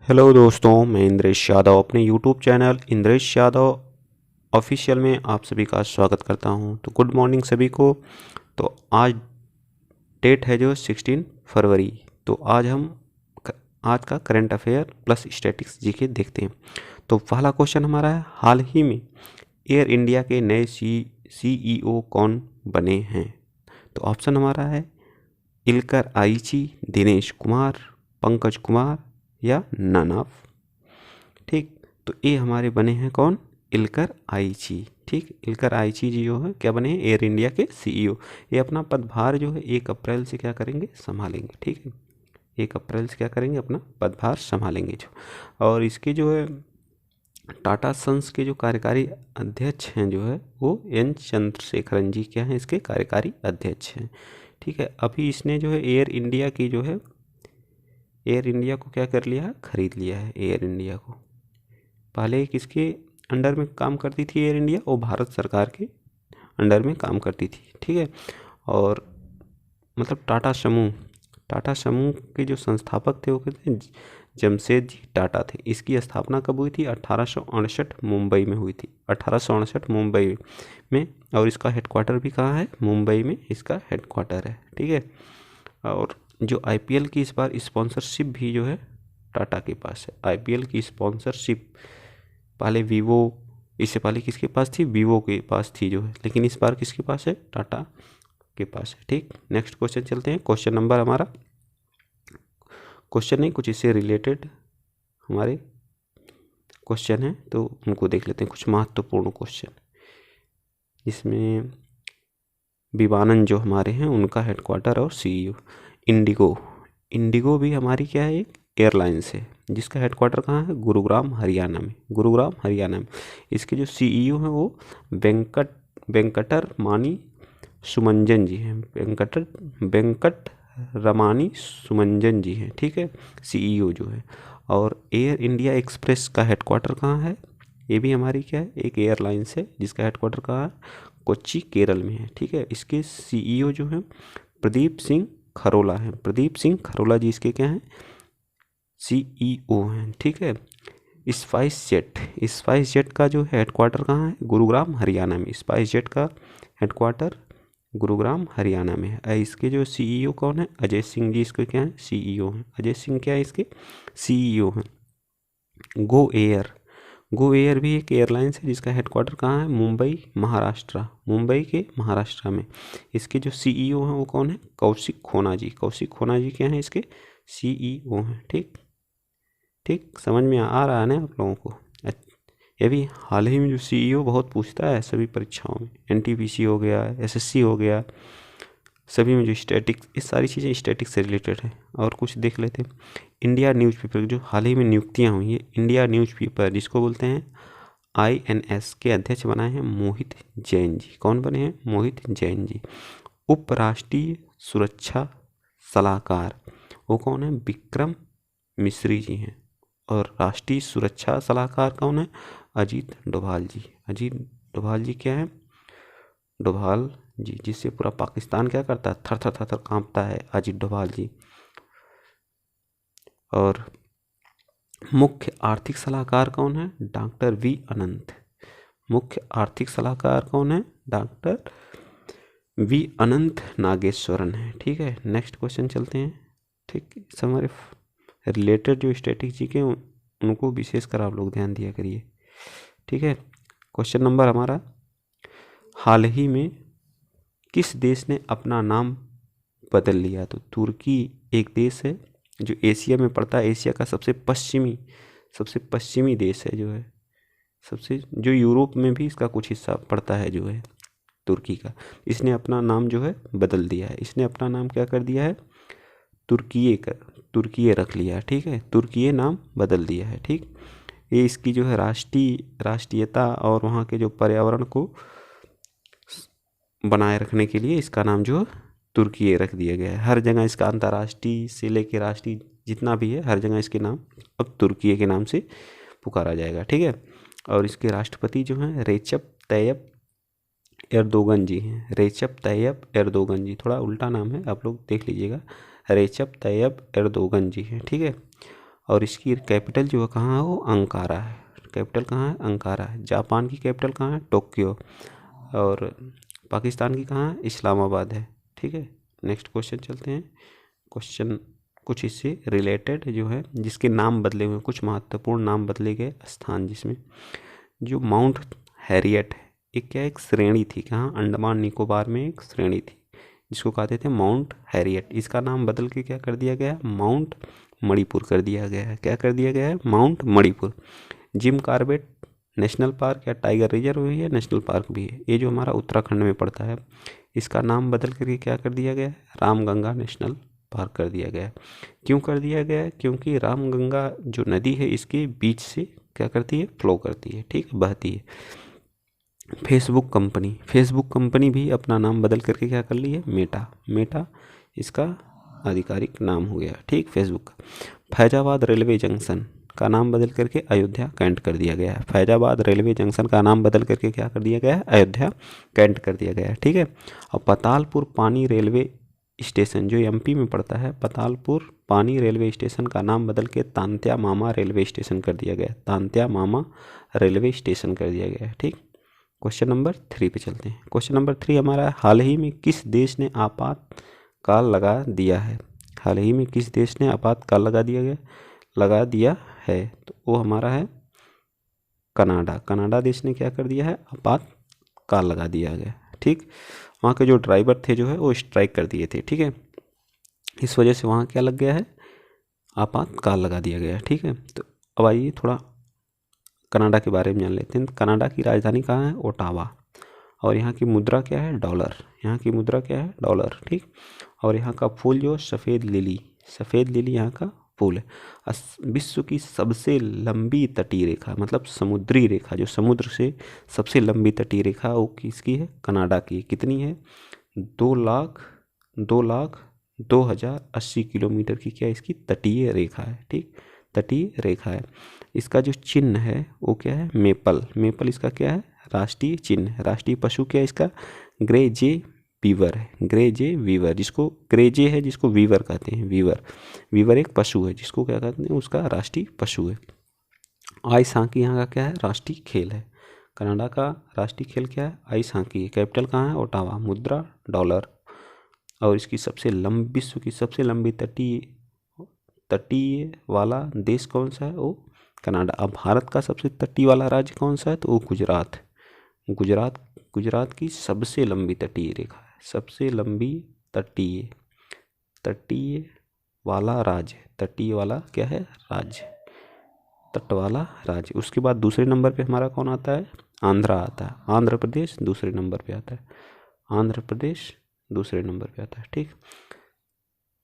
Hello दोस्तों, मैं इंद्रेश यादव अपने YouTube channel Indresh Yadav official में आप सभी का स्वागत करता हूं। तो गुड मॉर्निंग सभी को। तो आज डेट है जो 16 फरवरी। तो आज हम आज का current affair plus statics GK देखते हैं। तो पहला क्वेश्चन हमारा है, हाल ही में एयर इंडिया के नए सीईओ कौन बने हैं? तो ऑप्शन हमारा है इलकर आइची, दिनेश कुमार, पंकज कुमार या नन ऑफ। ठीक, तो ये हमारे बने हैं कौन? इलकर आइची। ठीक, इलकर आइची जी जो है क्या बने हैं? एयर इंडिया के सीईओ। ये अपना पदभार जो है 1 अप्रैल से क्या करेंगे? संभालेंगे। ठीक है, 1 अप्रैल से क्या करेंगे? अपना पदभार संभालेंगे जो। और इसके जो है टाटा सन्स के जो कार्यकारी अध्यक्ष हैं जो है वो एन चंद्रशेखरन जी क्या हैं? इसके कार्यकारी अध्यक्ष हैं। ठीक है, अभी इसने जो है एयर इंडिया की जो है एयर इंडिया को क्या कर लिया है? खरीद लिया है एयर इंडिया को। पहले किसके अंडर में काम करती थी एयर इंडिया? वो भारत सरकार के अंडर में काम करती थी। ठीक है, और मतलब टाटा समूह के जो संस्थापक थे वो कहते हैं जमशेद जी टाटा थे। इसकी स्थापना कब हुई थी? 1868 मुंबई में हुई थी। 1868 मुंबई में। और इसका हेडक्वार्टर भी कहाँ है? मुंबई में इसका हेडक्वार्टर है। ठीक है, और जो आईपीएल की इस बार स्पॉन्सरशिप भी जो है टाटा के पास है। आईपीएल की स्पॉन्सरशिप पहले वीवो, इससे पहले किसके पास थी? वीवो के पास थी जो है, लेकिन इस बार किसके पास है? टाटा के पास है। ठीक, नेक्स्ट क्वेश्चन चलते हैं। क्वेश्चन नंबर हमारा, क्वेश्चन नहीं कुछ इससे रिलेटेड हमारे क्वेश्चन है, तो उनको देख लेते हैं। कुछ महत्वपूर्ण क्वेश्चन जिसमें विमानन जो हमारे हैं उनका हेडक्वार्टर और सीईओ। इंडिगो भी हमारी क्या है? एक एयरलाइंस है जिसका हेडक्वार्टर कहाँ है? गुरुग्राम हरियाणा में। इसके जो सीईओ हैं वो वेंकटर मानी सुमंजन जी हैं। वेंकट रमानी सुमंजन जी हैं। ठीक है, सीईओ जो है। और एयर इंडिया एक्सप्रेस का हेडक्वार्टर कहाँ है? ये भी हमारी क्या है? एक एयरलाइंस है जिसका हेडक्वार्टर कहाँ है? कोच्चि केरल में है। ठीक है, इसके सीईओ जो हैं प्रदीप सिंह खरोला हैं। प्रदीप सिंह खरोला जी इसके क्या हैं? सीईओ हैं। ठीक है, स्पाइस जेट का जो हेडक्वार्टर कहाँ है? गुरुग्राम हरियाणा में। स्पाइस जेट का हेडक्वार्टर गुरुग्राम हरियाणा में है। इसके जो सीईओ कौन है? अजय सिंह जी इसके क्या हैं? सीईओ हैं। अजय सिंह क्या है? इसके सीईओ हैं। गो एयर भी एक एयरलाइंस है जिसका हेडक्वार्टर कहाँ है? मुंबई के महाराष्ट्र में। इसके जो सीईओ हैं वो कौन है? कौशिक खोना जी क्या हैं? इसके सीईओ हैं। ठीक, समझ में आ रहा है ना आप लोगों को? ये भी हाल ही में जो सीईओ बहुत पूछता है सभी परीक्षाओं में। एनटीपीसी हो गया, एसएससी हो गया, सभी में जो स्टैटिक्स, ये सारी चीज़ें स्टैटिक्स से रिलेटेड है। और कुछ देख लेते हैं। इंडिया न्यूज़पेपर जो हाल ही में नियुक्तियाँ हुई है, इंडिया न्यूज़पेपर जिसको बोलते हैं आईएनएस के अध्यक्ष बनाए हैं मोहित जैन जी। कौन बने हैं? मोहित जैन जी। उपराष्ट्रीय सुरक्षा सलाहकार वो कौन है? विक्रम मिश्री जी हैं। और राष्ट्रीय सुरक्षा सलाहकार कौन है? अजीत डोभाल जी क्या है? डोभाल जी, जिससे पूरा पाकिस्तान क्या करता है? थर थर थर थर कांपता है, अजीत डोभाल जी। और मुख्य आर्थिक सलाहकार कौन है? डॉक्टर वी अनंत। मुख्य आर्थिक सलाहकार कौन है? डॉक्टर वी अनंत नागेश्वरन है। ठीक है, नेक्स्ट क्वेश्चन चलते हैं। ठीक, हमारे रिलेटेड जो स्टैटिक जी के उनको विशेषकर आप लोग ध्यान दिया करिए। ठीक है, क्वेश्चन नंबर हमारा, हाल ही में किस देश ने अपना नाम बदल लिया? तो तुर्की एक देश है जो एशिया में पड़ता है। एशिया का सबसे पश्चिमी देश है जो है, सबसे जो यूरोप में भी इसका कुछ हिस्सा पड़ता है जो है तुर्की का। इसने अपना नाम जो है बदल दिया है। इसने अपना नाम क्या कर दिया है? तुर्कीये रख लिया है। ठीक है, तुर्कीये नाम बदल दिया है। ठीक, ये इसकी जो है राष्ट्रीयता और वहाँ के जो पर्यावरण को बनाए रखने के लिए इसका नाम जो तुर्कीये रख दिया गया है। हर जगह इसका अंतर्राष्ट्रीय से लेकर राष्ट्रीय जितना भी है हर जगह इसके नाम अब तुर्कीये के नाम से पुकारा जाएगा। ठीक है, और इसके राष्ट्रपति जो हैं रेचप तैयब एर्दोगन जी हैं। रेचप तैयब एर्दोगन जी, थोड़ा उल्टा नाम है, आप लोग देख लीजिएगा। रेचप तैयब एर्दोगन जी हैं। ठीक है, और इसकी कैपिटल जो है कहाँ है, वो अंकारा है। कैपिटल कहाँ है, अंकारा है। जापान की कैपिटल कहाँ है, टोक्यो। और पाकिस्तान की कहाँ है, इस्लामाबाद है। ठीक है, नेक्स्ट क्वेश्चन चलते हैं। क्वेश्चन कुछ इससे रिलेटेड जो है, जिसके नाम बदले हुए, कुछ महत्वपूर्ण नाम बदले गए स्थान, जिसमें जो माउंट हैरियट है, एक क्या, एक श्रेणी थी, कहाँ, अंडमान निकोबार में एक श्रेणी थी जिसको कहते थे माउंट हैरियट। इसका नाम बदल के क्या कर दिया गया, माउंट मणिपुर कर दिया गया है। क्या कर दिया गया है, mount Manipur. Jim Corbett national park या टाइगर रिजर्व भी है, नेशनल पार्क भी है, ये जो हमारा उत्तराखंड में पड़ता है, इसका नाम बदल करके क्या कर दिया गया है, रामगंगा नेशनल पार्क कर दिया गया है। क्यों कर दिया गया है, क्योंकि रामगंगा जो नदी है इसके बीच से क्या करती है, फ्लो करती है, ठीक, बहती है। फेसबुक कंपनी भी अपना नाम बदल करके क्या कर ली है, मेटा इसका आधिकारिक नाम हो गया, ठीक, फेसबुक का। फैजाबाद रेलवे जंक्शन का नाम बदल करके अयोध्या कैंट कर दिया गया है। फैजाबाद रेलवे जंक्शन का नाम बदल करके क्या कर दिया गया है, अयोध्या कैंट कर दिया गया है, ठीक है। और पतालपुर पानी रेलवे स्टेशन जो एमपी में पड़ता है, पतालपुर पानी रेलवे स्टेशन का नाम बदल के तांत्या मामा रेलवे स्टेशन कर दिया गया है। तांत्या मामा रेलवे स्टेशन कर दिया गया है, ठीक। क्वेश्चन नंबर 3 पे चलते हैं। क्वेश्चन नंबर 3 हमारा है, हाल ही में किस देश ने आपातकाल लगा दिया है। हाल ही में किस देश ने आपातकाल लगा दिया है, तो वो हमारा है कनाडा। कनाडा देश ने क्या कर दिया है, आपातकाल लगा दिया गया, ठीक। वहाँ के जो ड्राइवर थे जो है वो स्ट्राइक कर दिए थे, ठीक है, इस वजह से वहाँ क्या लग गया है, आपातकाल लगा दिया गया है, ठीक है। तो अब आइए थोड़ा कनाडा के बारे में जान लेते हैं। कनाडा की राजधानी कहाँ है, ओटावा। और यहाँ की मुद्रा क्या है, डॉलर। यहाँ की मुद्रा क्या है, डॉलर, ठीक। और यहाँ का फूल जो सफ़ेद लिली यहाँ का फूल है। विश्व की सबसे लंबी तटीय रेखा, मतलब समुद्री रेखा, जो समुद्र से सबसे लंबी तटीय रेखा, वो किसकी है, कनाडा की। कितनी है, 2,02,80 किलोमीटर की क्या इसकी तटीय रेखा है, ठीक, तटीय रेखा है। इसका जो चिन्ह है वो क्या है, मेपल इसका क्या है, राष्ट्रीय चिन्ह है। राष्ट्रीय पशु क्या है इसका, ग्रे जे वीवर है। ग्रे जे वीवर, जिसको ग्रे जे है, जिसको वीवर कहते हैं। वीवर एक पशु है, जिसको क्या कहते हैं, उसका राष्ट्रीय पशु है। आइस हॉकी यहाँ का क्या है, राष्ट्रीय खेल है। कनाडा का राष्ट्रीय खेल क्या है, आइस हॉकी। कैपिटल कहाँ है, ओटावा। मुद्रा डॉलर। और इसकी विश्व की सबसे लंबी तटीय वाला देश कौन सा है, वो कनाडा। अब भारत का सबसे तटीय वाला राज्य कौन सा है, तो वो गुजरात की सबसे लंबी तटीय रेखा है। सबसे लंबी तटीय वाला राज्य, तटीय वाला क्या है, राज्य, तट वाला राज्य। उसके बाद दूसरे नंबर पे हमारा कौन आता है, आंध्रा आता है। आंध्र प्रदेश दूसरे नंबर पे आता है। आंध्र प्रदेश दूसरे नंबर पे आता है,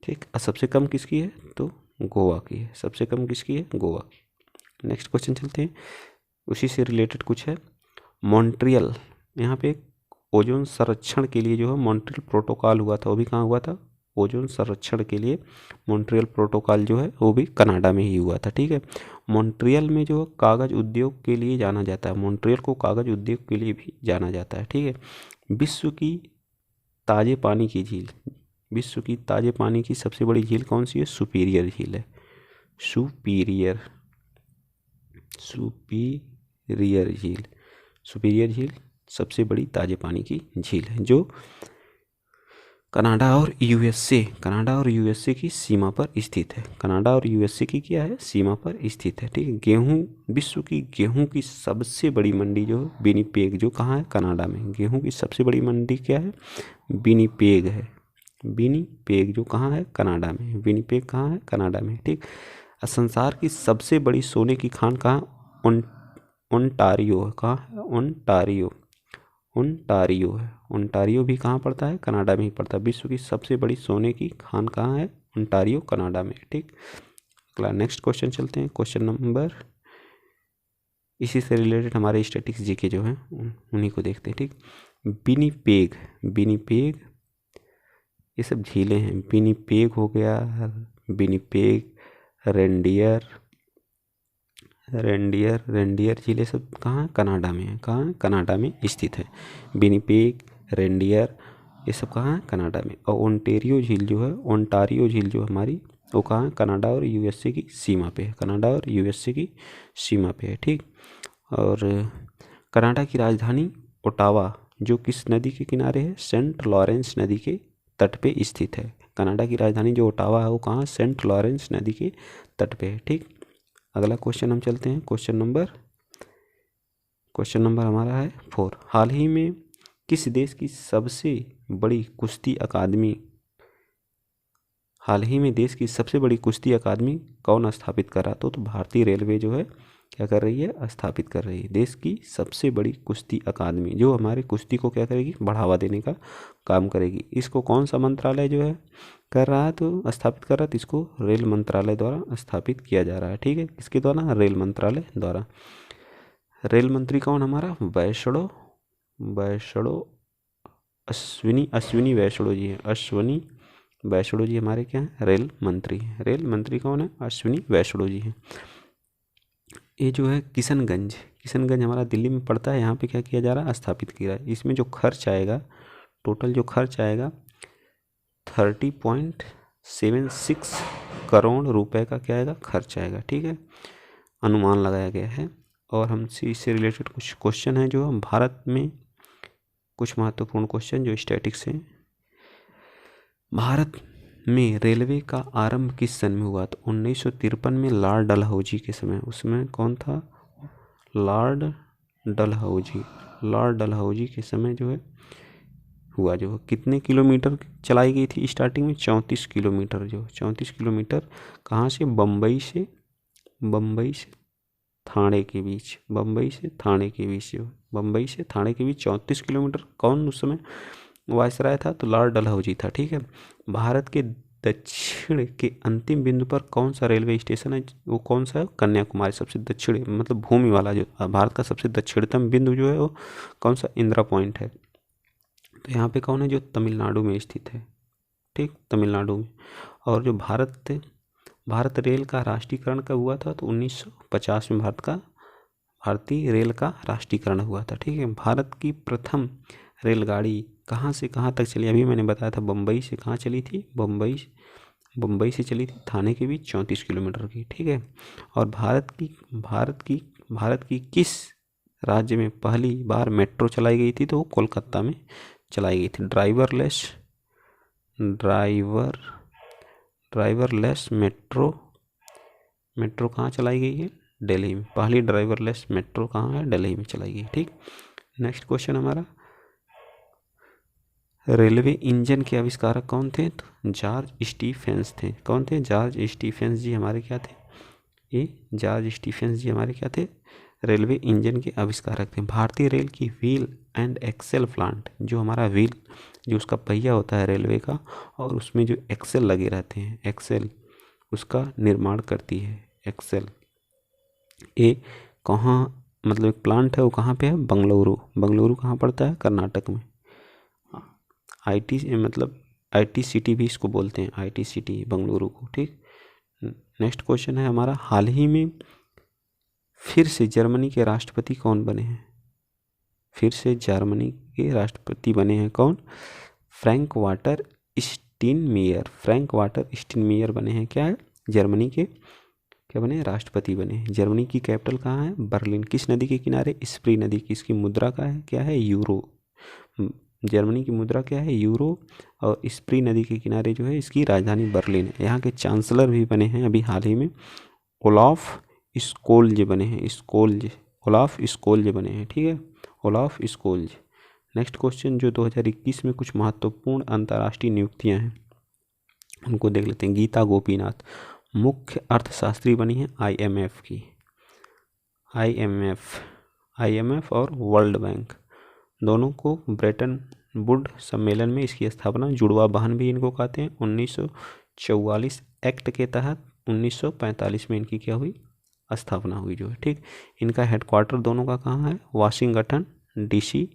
ठीक। और सबसे कम किसकी है, तो गोवा की है। सबसे कम किसकी है, गोवा की। नेक्स्ट क्वेश्चन चलते हैं, उसी से रिलेटेड कुछ है। मॉन्ट्रियल, यहाँ पे ओजोन संरक्षण के लिए जो है मॉन्ट्रियल प्रोटोकॉल हुआ था, वो भी कहाँ हुआ था, ओजोन संरक्षण के लिए मॉन्ट्रियल प्रोटोकॉल जो है वो भी कनाडा में ही हुआ था, ठीक है। मॉन्ट्रियल में जो कागज़ उद्योग के लिए जाना जाता है, मॉन्ट्रियल को कागज़ उद्योग के लिए भी जाना जाता है, ठीक है। विश्व की ताज़े पानी की सबसे बड़ी झील कौन सी है, सुपीरियर झील है। सुपीरियर झील सबसे बड़ी ताजे पानी की झील है, जो कनाडा और यूएसए की सीमा पर स्थित है। कनाडा और यूएसए की क्या है, सीमा पर स्थित है, ठीक है। विश्व की गेहूं की सबसे बड़ी मंडी जो विनिपेग, जो कहाँ है, कनाडा में। गेहूं की सबसे बड़ी मंडी क्या है, विनिपेग है। विनिपेग जो कहाँ है, कनाडा में। विनिपेग कहाँ है, कनाडा में, ठीक। संसार की सबसे बड़ी सोने की खान कहाँ, ओंटारियो है। कहाँ है, ओंटारियो है। ओंटारियो भी कहाँ पड़ता है, कनाडा में ही पड़ता है। विश्व की सबसे बड़ी सोने की खान कहाँ है, ओंटारियो, कनाडा में, ठीक। अगला नेक्स्ट क्वेश्चन चलते हैं। क्वेश्चन नंबर, इसी से रिलेटेड हमारे स्टैटिक्स जीके जो हैं उन्हीं को देखते हैं, ठीक। विनिपेग ये सब झीलें हैं। विनिपेग हो गया, विनिपेग, रेंडियर झीलें सब कहाँ, कनाडा में है। कहाँ, कनाडा में स्थित है। विनिपेग, रेंडियर, ये सब कहाँ है, कनाडा में। और ओंटारियो झील जो है हमारी वो कहाँ है, कनाडा और यूएसए की सीमा पे है, कनाडा और यूएसए की सीमा पे है, ठीक। और कनाडा की राजधानी ओटावा जो किस नदी के किनारे है, सेंट लॉरेंस नदी के तट पे स्थित है। कनाडा की राजधानी जो ओटावा है वो कहाँ, सेंट लॉरेंस नदी के तट पे है, ठीक। अगला क्वेश्चन हम चलते हैं, क्वेश्चन नंबर हमारा है 4। हाल ही में किस देश की सबसे बड़ी कुश्ती अकादमी, हाल ही में देश की सबसे बड़ी कुश्ती अकादमी कौन स्थापित कर रहा, तो भारतीय रेलवे जो है क्या कर रही है, स्थापित कर रही है देश की सबसे बड़ी कुश्ती अकादमी, जो हमारे कुश्ती को क्या करेगी, बढ़ावा देने का काम करेगी। इसको कौन सा मंत्रालय जो है कर रहा है, तो स्थापित कर रहा है, तो इसको रेल मंत्रालय द्वारा स्थापित किया जा रहा है, ठीक है। किसके द्वारा, रेल मंत्रालय द्वारा। रेल मंत्री कौन हमारा, वैष्णो अश्विनी वैष्णो जी हैं, अश्विनी वैष्णो जी हमारे क्या हैं, रेल मंत्री हैं। रेल मंत्री कौन है, अश्विनी वैष्णो जी हैं। ये जो है किशनगंज हमारा दिल्ली में पड़ता है, यहाँ पे क्या किया जा रहा है, स्थापित किया है। इसमें जो खर्च आएगा, टोटल जो खर्च आएगा 30.76 करोड़ रुपए का क्या आएगा, खर्च आएगा, ठीक है, अनुमान लगाया गया है। और हमसे इससे रिलेटेड कुछ क्वेश्चन है जो भारत में, कुछ महत्वपूर्ण क्वेश्चन जो स्टैटिक्स हैं। भारत में रेलवे का आरंभ किस सन में हुआ, तो 1953 में लॉर्ड डलहौजी के समय, उसमें कौन था, लॉर्ड डलहौजी के समय जो है हुआ। जो कितने किलोमीटर चलाई गई थी स्टार्टिंग में, 34 किलोमीटर, जो 34 किलोमीटर कहाँ से, बम्बई से थाने के बीच, बम्बई से थाने के बीच 34 किलोमीटर। कौन उस समय वायसराय था, तो लॉर्ड डलहौजी था, ठीक है। भारत के दक्षिण के अंतिम बिंदु पर कौन सा रेलवे स्टेशन है, वो कौन सा है, कन्याकुमारी, सबसे दक्षिण मतलब भूमि वाला, जो भारत का सबसे दक्षिणतम बिंदु जो है वो कौन सा, इंदिरा पॉइंट है। तो यहाँ पे कौन है, जो तमिलनाडु में स्थित है, ठीक, तमिलनाडु में। और जो भारत रेल का राष्ट्रीयकरण कब हुआ था, तो 1950 में भारतीय रेल का राष्ट्रीयकरण हुआ था, ठीक है। भारत की प्रथम रेलगाड़ी कहाँ से कहाँ तक चली, अभी मैंने बताया था, बम्बई से कहाँ चली थी, बम्बई से चली थी थाने के बीच 34 किलोमीटर की, ठीक है। और भारत की किस राज्य में पहली बार मेट्रो चलाई गई थी, तो वो कोलकाता में चलाई गई थी। ड्राइवरलेस मेट्रो कहाँ चलाई गई है, दिल्ली में। पहली ड्राइवरलेस मेट्रो कहाँ है, दिल्ली में चलाई गई, ठीक। नेक्स्ट क्वेश्चन हमारा, रेलवे इंजन के आविष्कारक कौन थे, तो जॉर्ज स्टीफेंस थे। कौन थे, जॉर्ज स्टीफेंस जी हमारे क्या थे, रेलवे इंजन के आविष्कारक थे। भारतीय रेल की व्हील एंड एक्सेल प्लांट, जो हमारा व्हील, जो उसका पहिया होता है रेलवे का, और उसमें जो एक्सेल लगे रहते हैं, एक्सेल उसका निर्माण करती है, एक्सेल। ये कहाँ, मतलब एक प्लांट है, वो कहाँ पे है, बंगलुरु कहाँ पड़ता है, कर्नाटक में। आईटी सिटी भी इसको बोलते हैं, आईटी सिटी बंगलुरु को, ठीक। नेक्स्ट क्वेश्चन है हमारा, हाल ही में फिर से जर्मनी के राष्ट्रपति कौन बने हैं, कौन, फ्रैंक वाल्टर स्टीनमेयर बने हैं, क्या है, जर्मनी के क्या बने, राष्ट्रपति बने हैं। जर्मनी की कैपिटल कहाँ है, बर्लिन। किस नदी के किनारे, स्प्री नदी की। इसकी मुद्रा का है क्या है, यूरो। जर्मनी की मुद्रा क्या है, यूरो। और स्प्री नदी के किनारे जो है इसकी राजधानी बर्लिन है। यहाँ के चांसलर भी बने हैं अभी हाल ही में, ओलाफ स्कोल्ज बने हैं, ओलाफ स्कोल्ज बने हैं, ठीक है, ओलाफ स्कोल्ज। नेक्स्ट क्वेश्चन, जो 2021 में कुछ महत्वपूर्ण अंतर्राष्ट्रीय नियुक्तियां हैं उनको देख लेते हैं। गीता गोपीनाथ मुख्य अर्थशास्त्री बनी है आईएमएफ की, आईएमएफ और वर्ल्ड बैंक दोनों को ब्रेटन वुड सम्मेलन में इसकी स्थापना, जुड़वा बहन भी इनको कहते हैं, 1944 एक्ट के तहत 1945 में इनकी क्या हुई, स्थापना हुई जो है, ठीक। इनका हेडक्वार्टर दोनों का कहाँ है, वाशिंगटन डीसी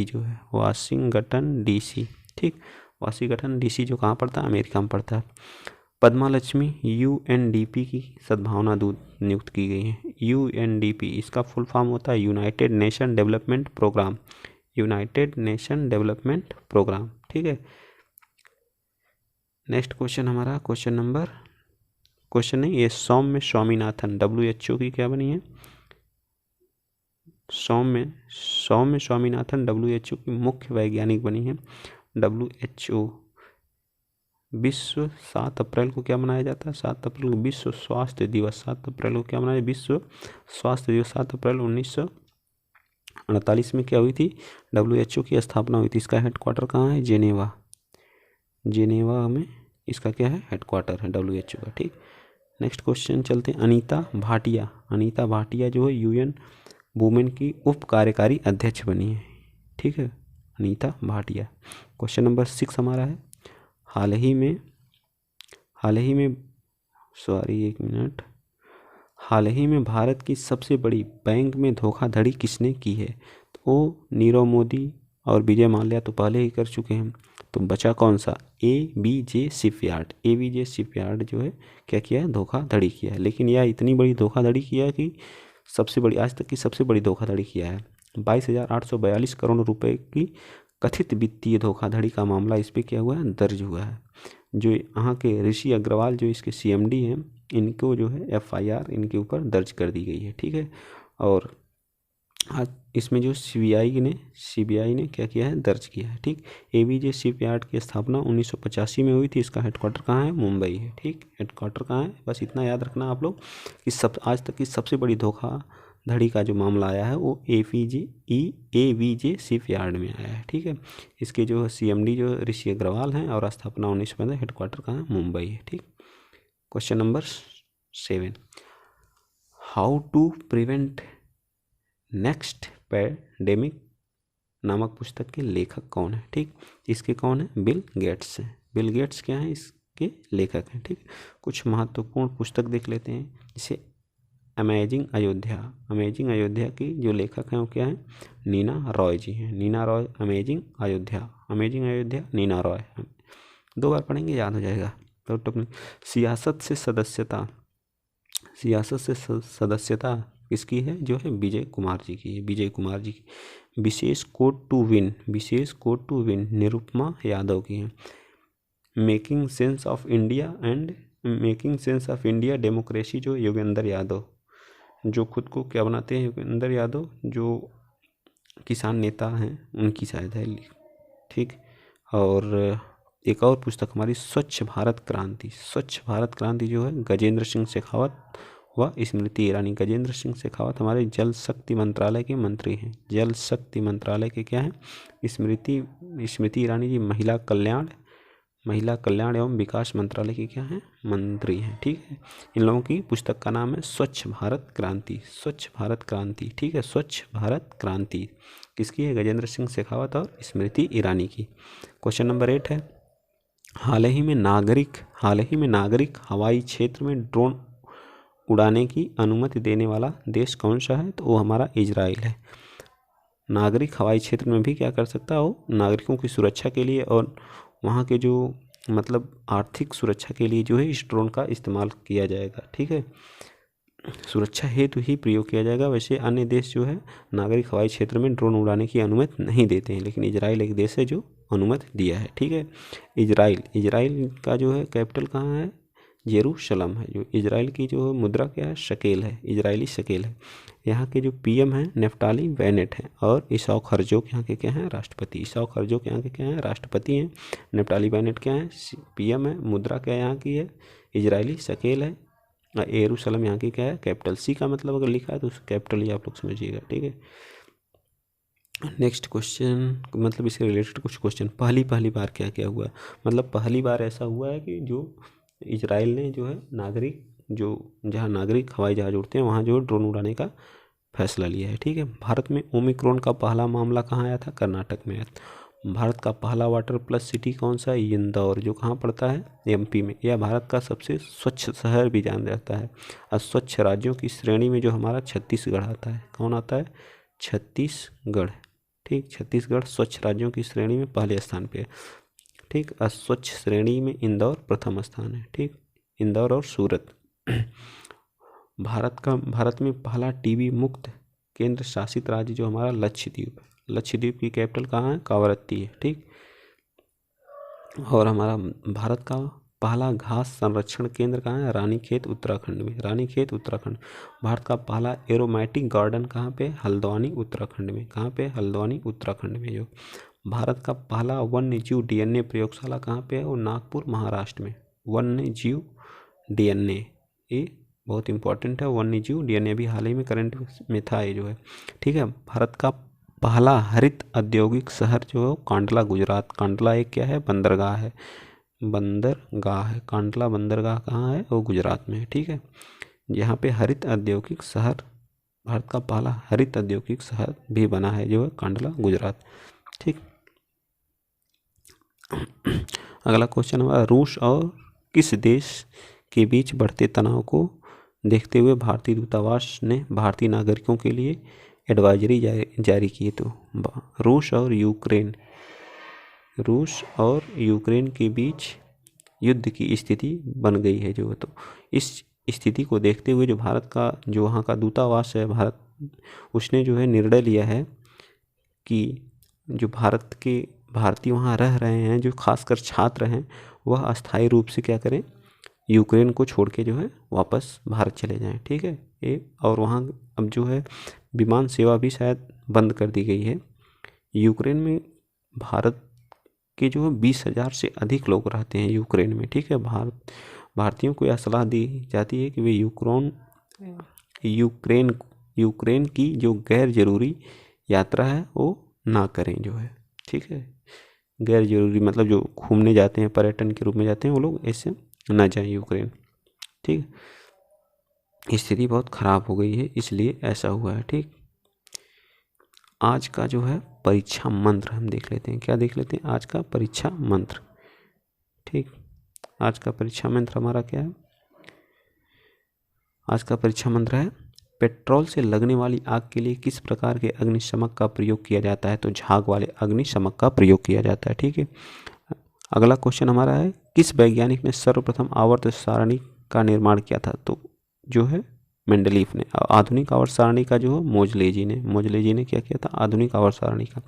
जो है, वाशिंगटन डीसी, ठीक। वाशिंगटन डीसी जो कहाँ पड़ता है, अमेरिका में पड़ता है। पद्मा लक्ष्मी यूएनडीपी की सद्भावना दूत नियुक्त की गई हैं। यूएनडीपी इसका फुल फॉर्म होता है यूनाइटेड नेशन डेवलपमेंट प्रोग्राम, ठीक है। नेक्स्ट क्वेश्चन हमारा क्वेश्चन नहीं, ये सौम्य स्वामीनाथन WHO की क्या बनी है? सौम्य स्वामीनाथन WHO की मुख्य वैज्ञानिक बनी है। WHO विश्व 7 अप्रैल को क्या मनाया जाता है? 7 अप्रैल को विश्व स्वास्थ्य दिवस। 7 अप्रैल को क्या मनाया? विश्व स्वास्थ्य दिवस। 7 अप्रैल 1948 में क्या हुई थी? WHO की स्थापना हुई थी। इसका हेडक्वार्टर कहाँ है? जेनेवा में इसका क्या है? हेडक्वार्टर है WHO का। ठीक, नेक्स्ट क्वेश्चन चलते हैं। अनीता भाटिया जो है UN वुमेन की उप कार्यकारी अध्यक्ष बनी है। ठीक है, अनीता भाटिया। क्वेश्चन नंबर 6 हमारा है, हाल ही में भारत की सबसे बड़ी बैंक में धोखाधड़ी किसने की है? तो नीरव मोदी और विजय माल्या तो पहले ही कर चुके हैं, तो बचा कौन सा? ABJ शिपयार्ड जो है क्या किया है? धोखाधड़ी किया है। लेकिन यह इतनी बड़ी धोखाधड़ी किया है कि आज तक की सबसे बड़ी धोखाधड़ी किया है। 22,842 करोड़ रुपए की कथित वित्तीय धोखाधड़ी का मामला इस पर क्या हुआ है? दर्ज हुआ है। जो यहाँ के ऋषि अग्रवाल जो इसके CMD हैं, इनको जो है FIR इनके ऊपर दर्ज कर दी गई है। ठीक है, और आज इसमें जो CBI ने क्या किया है? दर्ज किया है। ठीक, ABJ शिपयार्ड की स्थापना 1985 में हुई थी। इसका हेडक्वार्टर कहाँ है? मुंबई है। ठीक, हेडक्वार्टर कहाँ है? बस इतना याद रखना आप लोग कि आज तक की सबसे बड़ी धोखाधड़ी का जो मामला आया है वो ABJ शिपयार्ड में आया है। ठीक है, इसके जो CMD जो ऋषि अग्रवाल हैं और स्थापना 1915, हेडक्वार्टर कहाँ है? मुंबई है। ठीक, question number 7, how to prevent next pandemic नामक पुस्तक के लेखक कौन है? ठीक, इसके कौन है? बिल गेट्स हैं। बिल गेट्स क्या है? इसके लेखक हैं। ठीक, कुछ महत्वपूर्ण पुस्तक देख लेते हैं, जैसे अमेजिंग अयोध्या की जो लेखक हैं वो क्या है? नीना रॉय जी हैं। नीना रॉय, अमेजिंग अयोध्या नीना रॉय। 2 बार पढ़ेंगे, याद हो जाएगा। तो सियासत से सदस्यता किसकी है? जो है विजय कुमार जी की। विशेष code to win Nirupama Yadav की है। Making sense of India democracy जो योगेंद्र यादव, जो खुद को क्या बनाते हैं? योगेंद्र यादव, जो किसान नेता हैं, उनकी शायद है। ठीक, और एक और पुस्तक हमारी स्वच्छ भारत क्रांति जो है गजेंद्र सिंह शेखावत व स्मृति ईरानी। गजेंद्र सिंह शेखावत हमारे जल शक्ति मंत्रालय के मंत्री हैं। जल शक्ति मंत्रालय के क्या है? स्मृति ईरानी जी महिला कल्याण एवं विकास मंत्रालय की क्या है? मंत्री हैं। ठीक है, इन लोगों की पुस्तक का नाम है स्वच्छ भारत क्रांति। ठीक है, स्वच्छ भारत क्रांति किसकी है? गजेंद्र सिंह शेखावत और स्मृति ईरानी की। क्वेश्चन नंबर 8 है, हाल ही में नागरिक हवाई क्षेत्र में ड्रोन उड़ाने की अनुमति देने वाला देश कौन सा है? तो वो हमारा इजराइल है। नागरिक हवाई क्षेत्र में भी क्या कर सकता है? वो नागरिकों की सुरक्षा के लिए और वहाँ के जो मतलब आर्थिक सुरक्षा के लिए जो है इस ड्रोन का इस्तेमाल किया जाएगा। ठीक है, सुरक्षा हेतु ही प्रयोग किया जाएगा। वैसे अन्य देश जो है नागरिक हवाई क्षेत्र में ड्रोन उड़ाने की अनुमति नहीं देते हैं, लेकिन इजराइल एक देश है जो अनुमति दिया है। ठीक है, इजराइल का जो है कैपिटल कहाँ है? जेरूशलम है। जो इजराइल की जो मुद्रा क्या है? शकेल है, इजरायली शकेल है। यहाँ के जो PM हैं नेफ्ताली बेनेट हैं, और इसाक हर्जोग यहाँ के क्या हैं? राष्ट्रपति। हैं। नेफ्ताली बेनेट क्या है? PM है। मुद्रा क्या यहाँ की है? इजरायली शकेल है। यरूशलेम यहाँ की क्या है? कैपिटल। C का मतलब अगर लिखा है तो उस कैपिटल ही आप लोग समझिएगा। ठीक है, नेक्स्ट क्वेश्चन मतलब इससे रिलेटेड कुछ क्वेश्चन। पहली बार क्या हुआ? मतलब पहली बार ऐसा हुआ है कि जो इजराइल ने जो है जहाँ नागरिक हवाई जहाज उड़ते हैं वहाँ जो ड्रोन उड़ाने का फैसला लिया है। ठीक है, भारत में ओमिक्रॉन का पहला मामला कहाँ आया था? कर्नाटक में आया था। भारत का पहला वाटर प्लस सिटी कौन सा है? इंदौर, जो कहाँ पड़ता है? MP में। यह भारत का सबसे स्वच्छ शहर भी जाना जाता है। और स्वच्छ राज्यों की श्रेणी में जो हमारा छत्तीसगढ़ आता है। कौन आता है? छत्तीसगढ़। ठीक, छत्तीसगढ़ स्वच्छ राज्यों की श्रेणी में पहले स्थान पे है। ठीक, अस्वच्छ श्रेणी में इंदौर प्रथम स्थान है। ठीक, इंदौर और सूरत। भारत में पहला TB मुक्त केंद्र शासित राज्य जो हमारा लक्षद्वीप की कैपिटल कहाँ है? कावरत्ती है। ठीक, और हमारा भारत का पहला घास संरक्षण केंद्र कहाँ है? रानीखेत उत्तराखंड में। रानीखेत उत्तराखंड। भारत का पहला एरोमेटिक गार्डन कहाँ पे? हल्द्वानी उत्तराखंड में। कहाँ पे? हल्द्वानी उत्तराखंड में। जो भारत का पहला वन्य जीव डीएनए प्रयोगशाला कहाँ पे है? वो नागपुर महाराष्ट्र में। वन्य जीव डीएनए, ये बहुत इंपॉर्टेंट है। वन्य जीव डीएनए भी हाल ही में करंट में था ये जो है, ठीक है। भारत का पहला हरित औद्योगिक शहर जो है कांडला गुजरात। कांडला एक क्या है? बंदरगाह है। बंदरगाह है कांडला बंदरगाह कहाँ है? वो गुजरात में है, ठीक है। यहाँ पे हरित औद्योगिक शहर, भारत का पहला हरित औद्योगिक शहर भी बना है जो है कांडला गुजरात, ठीक। अगला क्वेश्चन हमारा, रूस और किस देश के बीच बढ़ते तनाव को देखते हुए भारतीय दूतावास ने भारतीय नागरिकों के लिए एडवाइजरी जारी की? तो रूस और यूक्रेन के बीच युद्ध की स्थिति बन गई है जो, तो इस स्थिति को देखते हुए जो भारत का जो वहाँ का दूतावास है भारत, उसने जो है निर्णय लिया है कि जो भारतीय वहाँ रह रहे हैं, जो खासकर छात्र हैं, वह अस्थायी रूप से क्या करें? यूक्रेन को छोड़ के जो है वापस भारत चले जाएं, ठीक है। ये और वहाँ अब जो है विमान सेवा भी शायद बंद कर दी गई है। यूक्रेन में भारत के जो 20,000 से अधिक लोग रहते हैं यूक्रेन में, ठीक है। भारतीयों को यह सलाह दी जाती है कि वे यूक्रेन की जो गैर जरूरी यात्रा है वो ना करें जो है, ठीक है। गैर जरूरी मतलब जो घूमने जाते हैं, पर्यटन के रूप में जाते हैं, वो लोग ऐसे ना जाएं यूक्रेन, ठीक। स्थिति बहुत ख़राब हो गई है इसलिए ऐसा हुआ है, ठीक। आज का जो है परीक्षा मंत्र हम देख लेते हैं। क्या देख लेते हैं? आज का परीक्षा मंत्र, ठीक। आज का परीक्षा मंत्र हमारा क्या है? आज का परीक्षा मंत्र है, पेट्रोल से लगने वाली आग के लिए किस प्रकार के अग्निशमक का प्रयोग किया जाता है? तो झाग वाले अग्निशमक का प्रयोग किया जाता है, ठीक है। अगला क्वेश्चन हमारा है, किस वैज्ञानिक ने सर्वप्रथम आवर्त सारणी का निर्माण किया था? तो जो है मेंडलीफ ने। आधुनिक आवर्त सारणी का जो है मोजले जी ने क्या किया था? आधुनिक आवर्त सारणी का।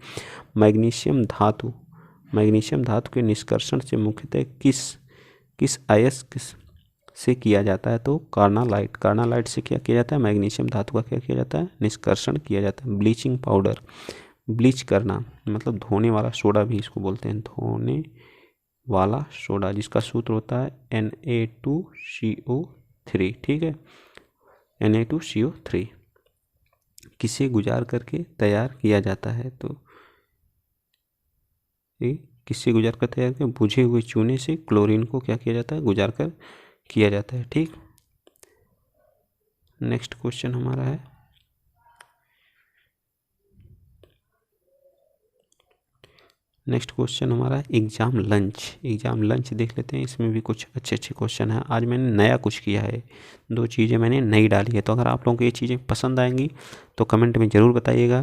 मैग्नीशियम धातु के निष्कर्षण से मुख्यतः किस अयस्क से किया जाता है? तो कार्नालाइट से क्या किया जाता है? मैग्नीशियम धातु का क्या किया जाता है? निष्कर्षण किया जाता है। ब्लीचिंग पाउडर, ब्लीच करना मतलब धोने वाला सोडा भी इसको बोलते हैं, धोने वाला सोडा, जिसका सूत्र होता है Na2CO3, ठीक है। Na2CO3 किसे गुजार करके तैयार किया जाता है? तो ये किससे गुजार कर तैयार किया? बुझे हुए चूने से क्लोरीन को क्या किया जाता है? गुजार कर किया जाता है, ठीक। नेक्स्ट क्वेश्चन हमारा है, एग्जाम लंच देख लेते हैं। इसमें भी कुछ अच्छे क्वेश्चन हैं। आज मैंने नया कुछ किया है, 2 चीज़ें मैंने नई डाली है। तो अगर आप लोगों को ये चीज़ें पसंद आएंगी तो कमेंट में ज़रूर बताइएगा।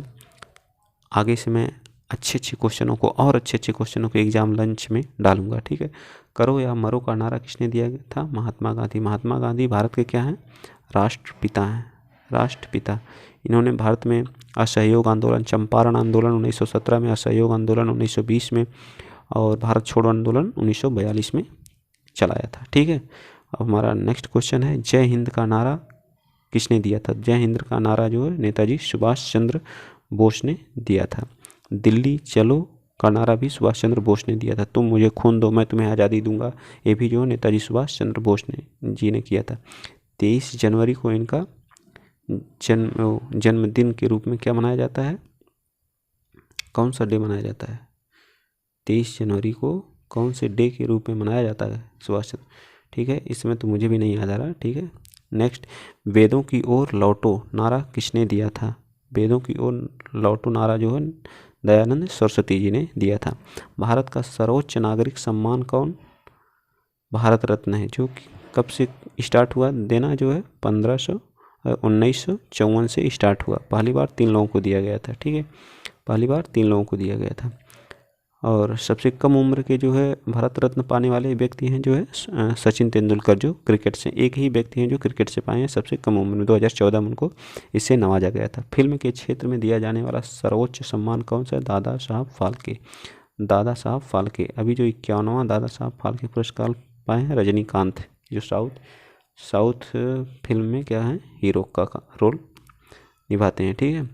आगे से मैं अच्छे क्वेश्चनों को और अच्छे क्वेश्चनों को एग्जाम लंच में डालूंगा, ठीक है। करो या मरो का नारा किसने दिया था? महात्मा गांधी भारत के क्या हैं? राष्ट्रपिता। इन्होंने भारत में असहयोग आंदोलन, चंपारण आंदोलन 1917 में, असहयोग आंदोलन 1920 में और भारत छोड़ो आंदोलन 1942 में चलाया था, ठीक है। अब हमारा नेक्स्ट क्वेश्चन है, जय हिंद का नारा किसने दिया था? जय हिंद का नारा जो है नेताजी सुभाष चंद्र बोस ने दिया था। दिल्ली चलो का नारा भी सुभाष चंद्र बोस ने दिया था। तुम मुझे खून दो मैं तुम्हें आज़ादी दूंगा, ये भी जो नेताजी सुभाष चंद्र बोस ने किया था। 23 जनवरी को इनका जन्मदिन के रूप में क्या मनाया जाता है? कौन सा डे मनाया जाता है? 23 जनवरी को कौन से डे के रूप में मनाया जाता है? सुभाष चंद्र, ठीक है। इसमें तो मुझे भी नहीं याद आ रहा, ठीक है। नेक्स्ट, वेदों की ओर लौटो नारा किसने दिया था? वेदों की ओर लौटो नारा जो है दयानंद सरस्वती जी ने दिया था। भारत का सर्वोच्च नागरिक सम्मान कौन? भारत रत्न है, जो कब से स्टार्ट हुआ देना? जो है 1954 से स्टार्ट हुआ। पहली बार 3 लोगों को दिया गया था, ठीक है। पहली बार 3 लोगों को दिया गया था। और सबसे कम उम्र के जो है भारत रत्न पाने वाले व्यक्ति हैं जो है सचिन तेंदुलकर, जो क्रिकेट से एक ही व्यक्ति हैं जो क्रिकेट से पाए हैं सबसे कम उम्र में। 2014 में उनको इससे नवाजा गया था। फिल्म के क्षेत्र में दिया जाने वाला सर्वोच्च सम्मान कौन सा है? दादा साहब फाल्के। दादा साहब फाल्के, अभी जो 51वां दादा साहब फाल्के पुरस्कार पाए हैं रजनीकांत, जो साउथ फिल्म में क्या है, हीरो का रोल निभाते हैं। ठीक है।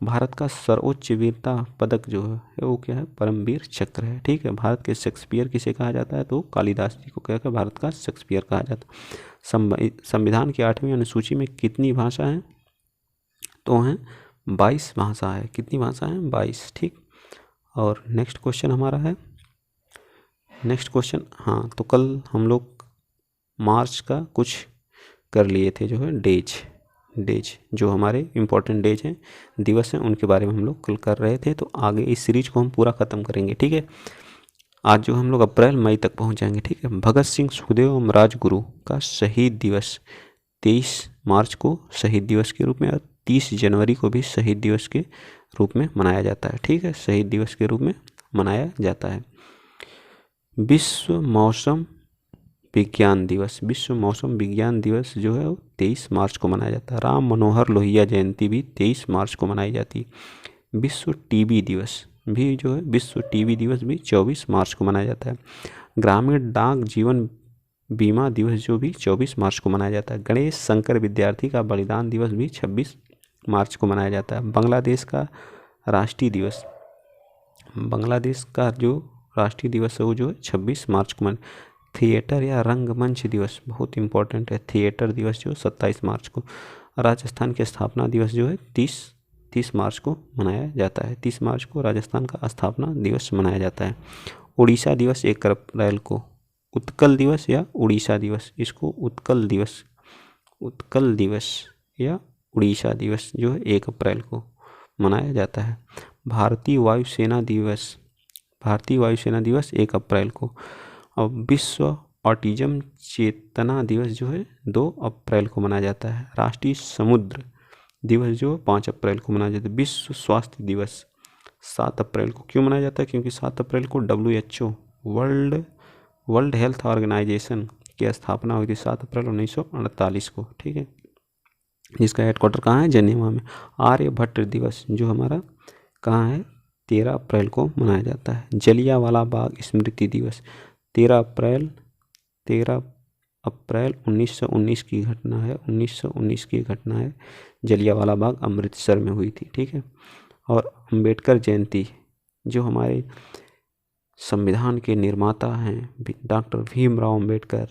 भारत का सर्वोच्च वीरता पदक जो है वो क्या है, परमवीर चक्र है। ठीक है। भारत के शेक्सपियर किसे कहा जाता है, तो कालिदास जी को कहकर भारत का शेक्सपियर कहा जाता है। संविधान की 8वीं अनुसूची में कितनी भाषा है, तो हैं 22 भाषा है। कितनी भाषा है, 22। ठीक। और नेक्स्ट क्वेश्चन हमारा है, नेक्स्ट क्वेश्चन, हाँ तो कल हम लोग मार्च का कुछ कर लिए थे, जो है डेज जो हमारे इम्पोर्टेंट डेज हैं, दिवस हैं, उनके बारे में हम लोग कल कर रहे थे। तो आगे इस सीरीज को हम पूरा ख़त्म करेंगे। ठीक है। आज जो हम लोग अप्रैल मई तक पहुंच जाएंगे। ठीक है। भगत सिंह सुखदेव एवं राजगुरु का शहीद दिवस 23 मार्च को शहीद दिवस के रूप में और 30 जनवरी को भी शहीद दिवस के रूप में मनाया जाता है। ठीक है। शहीद दिवस के रूप में मनाया जाता है। विश्व मौसम विज्ञान दिवस, विश्व मौसम विज्ञान दिवस जो है वो 23 मार्च को मनाया जाता है। राम मनोहर लोहिया जयंती भी 23 मार्च को मनाई जाती है। विश्व टीबी दिवस भी जो है, विश्व टीबी दिवस भी 24 मार्च को मनाया जाता है। ग्रामीण डाक जीवन बीमा दिवस जो भी 24 मार्च को मनाया जाता है। गणेश शंकर विद्यार्थी का बलिदान दिवस भी 26 मार्च को मनाया जाता है। बांग्लादेश का राष्ट्रीय दिवस, बांग्लादेश का जो राष्ट्रीय दिवस है वो जो है 26 मार्च को थिएटर या रंगमंच दिवस बहुत इंपॉर्टेंट है, थिएटर दिवस जो 27 मार्च को। राजस्थान के स्थापना दिवस जो है 30 मार्च को मनाया जाता है। 30 मार्च को राजस्थान का स्थापना दिवस मनाया जाता है। उड़ीसा दिवस 1 अप्रैल को, उत्कल दिवस या उड़ीसा दिवस, इसको उत्कल दिवस या उड़ीसा दिवस जो है 1 अप्रैल को मनाया जाता है। भारतीय वायुसेना दिवस 1 अप्रैल को। और विश्व ऑटिज्म चेतना दिवस जो है 2 अप्रैल को मनाया जाता है। राष्ट्रीय समुद्र दिवस जो 5 अप्रैल को मनाया जाता है। विश्व स्वास्थ्य दिवस 7 अप्रैल को क्यों मनाया जाता है, क्योंकि 7 अप्रैल को WHO वर्ल्ड हेल्थ ऑर्गेनाइजेशन की स्थापना हुई थी 7 अप्रैल 1948 को। ठीक है। जिसका हेडक्वार्टर कहाँ है, जेनेवा में। आर्यभट्ट दिवस जो हमारा कहाँ है, 13 अप्रैल को मनाया जाता है। जलियांवाला बाग स्मृति दिवस 13 अप्रैल 1919 की घटना है, 1919 की घटना है। जलियांवाला बाग अमृतसर में हुई थी। ठीक है। और अंबेडकर जयंती जो हमारे संविधान के निर्माता हैं डॉक्टर भीमराव अंबेडकर,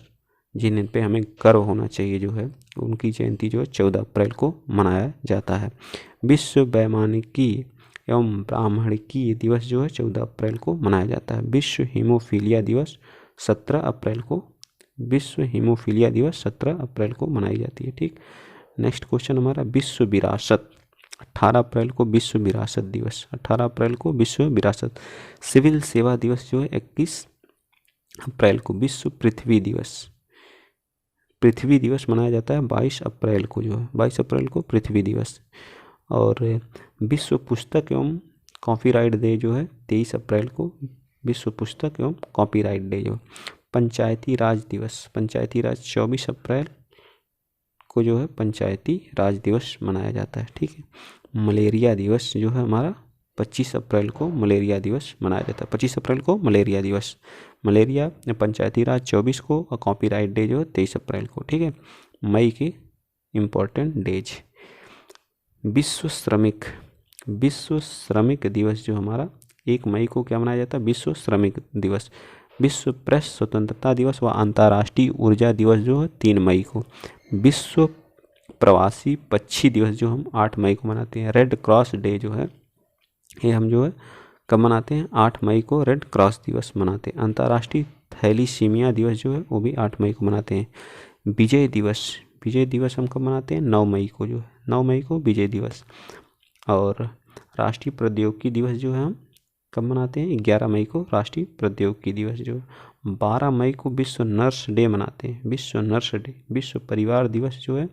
जिन पे हमें गर्व होना चाहिए, जो है उनकी जयंती जो है 14 अप्रैल को मनाया जाता है। विश्व वैमानिकी एवं ब्राह्मणिकी दिवस जो है 14 अप्रैल को मनाया जाता है। विश्व हीमोफीलिया दिवस 17 अप्रैल को, विश्व हीमोफीलिया दिवस 17 अप्रैल को मनाई जाती है। ठीक। नेक्स्ट क्वेश्चन हमारा, विश्व विरासत 18 अप्रैल को विश्व विरासत दिवस, 18 अप्रैल को विश्व विरासत। सिविल सेवा दिवस जो है 21 अप्रैल को। विश्व पृथ्वी दिवस मनाया जाता है 22 अप्रैल को, जो है 22 अप्रैल को पृथ्वी दिवस। और विश्व पुस्तक एवं कॉपीराइट डे जो है 23 अप्रैल को, विश्व पुस्तक एवं कॉपीराइट डे जो। पंचायती राज दिवस, पंचायती राज 24 अप्रैल को जो है पंचायती राज दिवस मनाया जाता है। ठीक है। मलेरिया दिवस जो है हमारा 25 अप्रैल को मलेरिया दिवस मनाया जाता है। 25 अप्रैल को मलेरिया दिवस, मलेरिया। पंचायती राज 24 को और कॉपीराइट डे जो है 23 अप्रैल को। ठीक है। मई के इम्पोर्टेंट डेज, विश्व श्रमिक दिवस जो हमारा 1 मई को क्या मनाया जाता है, विश्व श्रमिक दिवस। विश्व प्रेस स्वतंत्रता दिवस व अंतर्राष्ट्रीय ऊर्जा दिवस जो है 3 मई को। विश्व प्रवासी पक्षी दिवस जो हम 8 मई को मनाते हैं। रेड क्रॉस डे जो है ये हम जो है कब मनाते हैं, 8 मई को रेड क्रॉस दिवस मनाते हैं। अंतर्राष्ट्रीय थैलीसीमिया दिवस जो है वो भी 8 मई को मनाते हैं। विजय दिवस हम कब मनाते हैं, 9 मई को, जो है 9 मई को विजय दिवस। और राष्ट्रीय प्रौद्योगिकी दिवस जो है हम कब मनाते हैं, 11 मई को राष्ट्रीय प्रौद्योगिकी दिवस जो। 12 मई को विश्व नर्स डे मनाते हैं, विश्व नर्स डे। विश्व परिवार दिवस जो है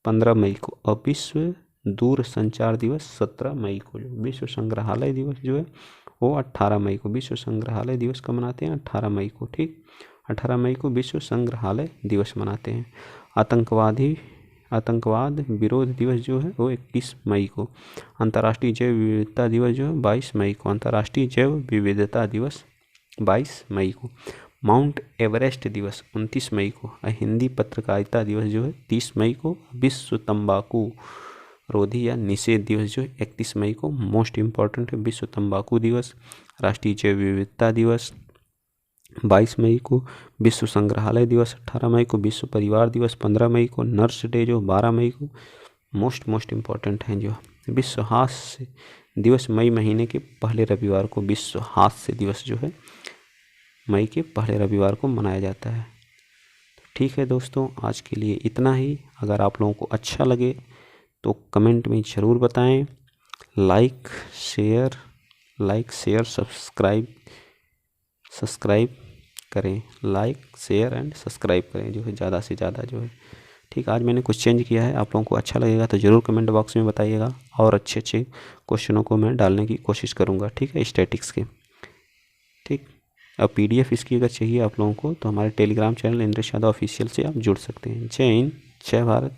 15 मई को। और विश्व दूर संचार दिवस 17 मई को। जो विश्व संग्रहालय दिवस जो है वो 18 मई को। विश्व संग्रहालय दिवस कब मनाते हैं, 18 मई को। ठीक, 18 मई को विश्व संग्रहालय दिवस मनाते हैं। आतंकवाद विरोध दिवस जो है वो 21 मई को। अंतर्राष्ट्रीय जैव विविधता दिवस जो है 22 मई को। अंतर्राष्ट्रीय जैव विविधता दिवस 22 मई को। माउंट एवरेस्ट दिवस 29 मई को। हिंदी पत्रकारिता दिवस जो है 30 मई को। विश्व तंबाकू रोधी या निषेध दिवस जो है 31 मई को। मोस्ट इम्पॉर्टेंट है विश्व तंबाकू दिवस। राष्ट्रीय जैव विविधता दिवस 22 मई को। विश्व संग्रहालय दिवस 18 मई को। विश्व परिवार दिवस 15 मई को। नर्स डे जो 12 मई को। मोस्ट इम्पॉर्टेंट हैं जो विश्व हास्य दिवस मई महीने के पहले रविवार को। विश्व हास्य दिवस जो है मई के पहले रविवार को मनाया जाता है। ठीक है दोस्तों, आज के लिए इतना ही। अगर आप लोगों को अच्छा लगे तो कमेंट में ज़रूर बताएं। लाइक शेयर सब्सक्राइब करें। लाइक शेयर एंड सब्सक्राइब करें जो है ज़्यादा से ज़्यादा जो है। ठीक, आज मैंने कुछ चेंज किया है, आप लोगों को अच्छा लगेगा तो ज़रूर कमेंट बॉक्स में बताइएगा और अच्छे क्वेश्चनों को मैं डालने की कोशिश करूँगा। ठीक है, स्टैटिक्स के। ठीक, अब PDF इसकी अगर चाहिए आप लोगों को तो हमारे Telegram channel Indresh Yadav official से आप जुड़ सकते हैं। जय हिंद, जय भारत।